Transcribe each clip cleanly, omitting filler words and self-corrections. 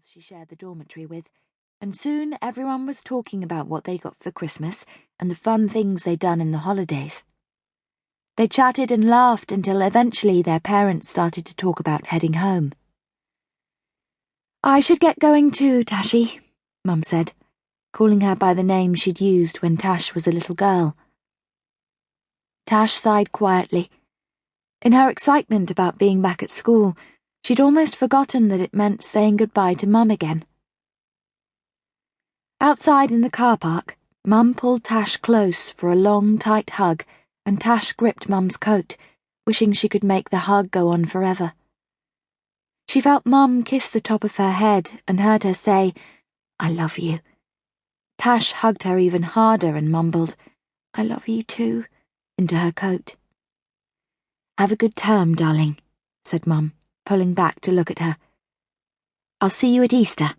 girls she shared the dormitory with, and soon everyone was talking about what they got for Christmas and the fun things they'd done in the holidays. They chatted and laughed until eventually their parents started to talk about heading home. "I should get going too, Tashy," Mum said, calling her by the name she'd used when Tash was a little girl. Tash sighed quietly. In her excitement about being back at school, she'd almost forgotten that it meant saying goodbye to Mum again. Outside in the car park, Mum pulled Tash close for a long, tight hug, and Tash gripped Mum's coat, wishing she could make the hug go on forever. She felt Mum kiss the top of her head and heard her say, "I love you." Tash hugged her even harder and mumbled, "I love you too," into her coat. "Have a good term, darling," said Mum, pulling back to look at her. "I'll see you at Easter."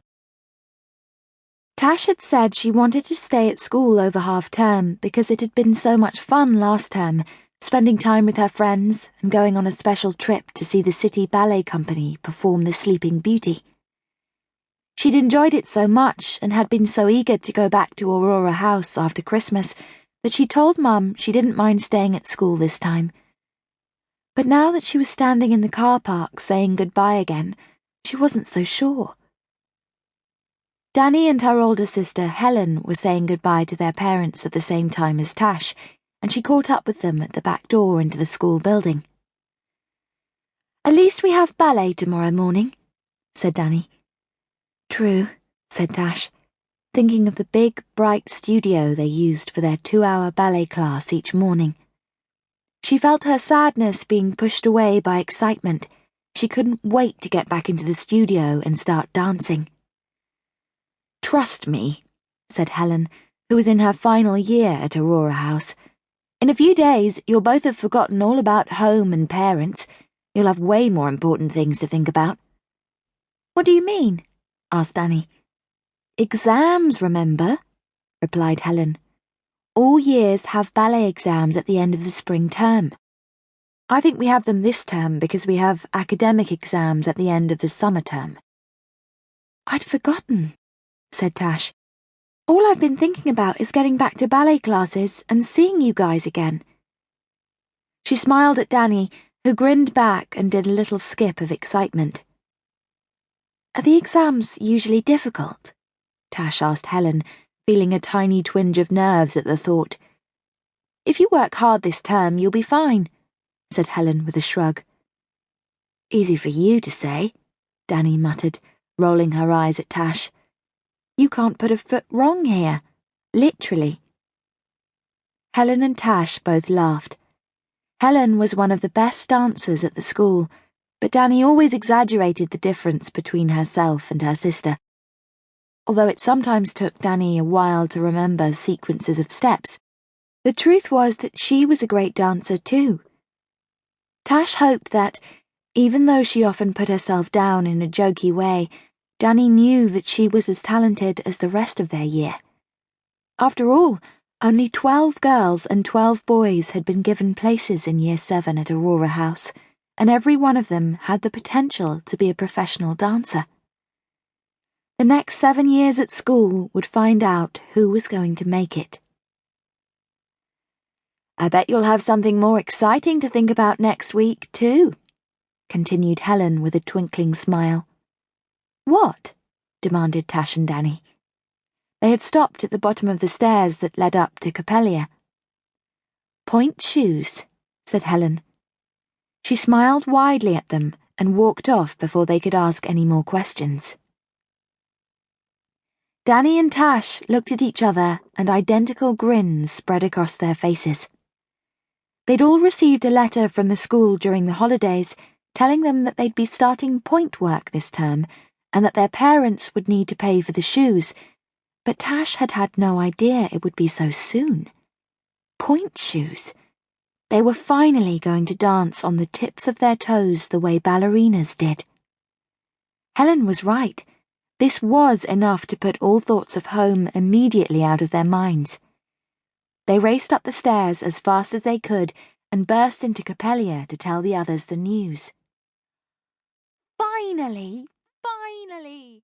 Tash had said she wanted to stay at school over half-term because it had been so much fun last term, spending time with her friends and going on a special trip to see the City Ballet Company perform The Sleeping Beauty. She'd enjoyed it so much and had been so eager to go back to Aurora House after Christmas that she told Mum she didn't mind staying at school this time. But now that she was standing in the car park saying goodbye again, she wasn't so sure. Danny and her older sister, Helen, were saying goodbye to their parents at the same time as Tash, and she caught up with them at the back door into the school building. "At least we have ballet tomorrow morning," said Danny. "True," said Tash, thinking of the big, bright studio they used for their 2-hour ballet class each morning. She felt her sadness being pushed away by excitement. She couldn't wait to get back into the studio and start dancing. "Trust me," said Helen, who was in her final year at Aurora House. "In a few days, you'll both have forgotten all about home and parents. You'll have way more important things to think about." "What do you mean?" asked Danny. "Exams, remember?" replied Helen. "All years have ballet exams at the end of the spring term. I think we have them this term because we have academic exams at the end of the summer term." "I'd forgotten," said Tash. "All I've been thinking about is getting back to ballet classes and seeing you guys again." She smiled at Danny, who grinned back and did a little skip of excitement. "Are the exams usually difficult?" Tash asked Helen, feeling a tiny twinge of nerves at the thought. "If you work hard this term, you'll be fine," said Helen with a shrug. "Easy for you to say," Danny muttered, rolling her eyes at Tash. "You can't put a foot wrong here. Literally." Helen and Tash both laughed. Helen was one of the best dancers at the school, but Danny always exaggerated the difference between herself and her sister. Although it sometimes took Danny a while to remember sequences of steps, the truth was that she was a great dancer too. Tash hoped that, even though she often put herself down in a jokey way, Danny knew that she was as talented as the rest of their year. After all, only 12 girls and 12 boys had been given places in Year 7 at Aurora House, and every one of them had the potential to be a professional dancer. The next 7 years at school would find out who was going to make it. "I bet you'll have something more exciting to think about next week, too," continued Helen with a twinkling smile. "What?" demanded Tash and Danny. They had stopped at the bottom of the stairs that led up to Capellia. "Point shoes," said Helen. She smiled widely at them and walked off before they could ask any more questions. Danny and Tash looked at each other and identical grins spread across their faces. They'd all received a letter from the school during the holidays telling them that they'd be starting point work this term and that their parents would need to pay for the shoes, but Tash had had no idea it would be so soon. Point shoes. They were finally going to dance on the tips of their toes the way ballerinas did. Helen was right. This was enough to put all thoughts of home immediately out of their minds. They raced up the stairs as fast as they could and burst into Capellia to tell the others the news. "Finally! Finally!"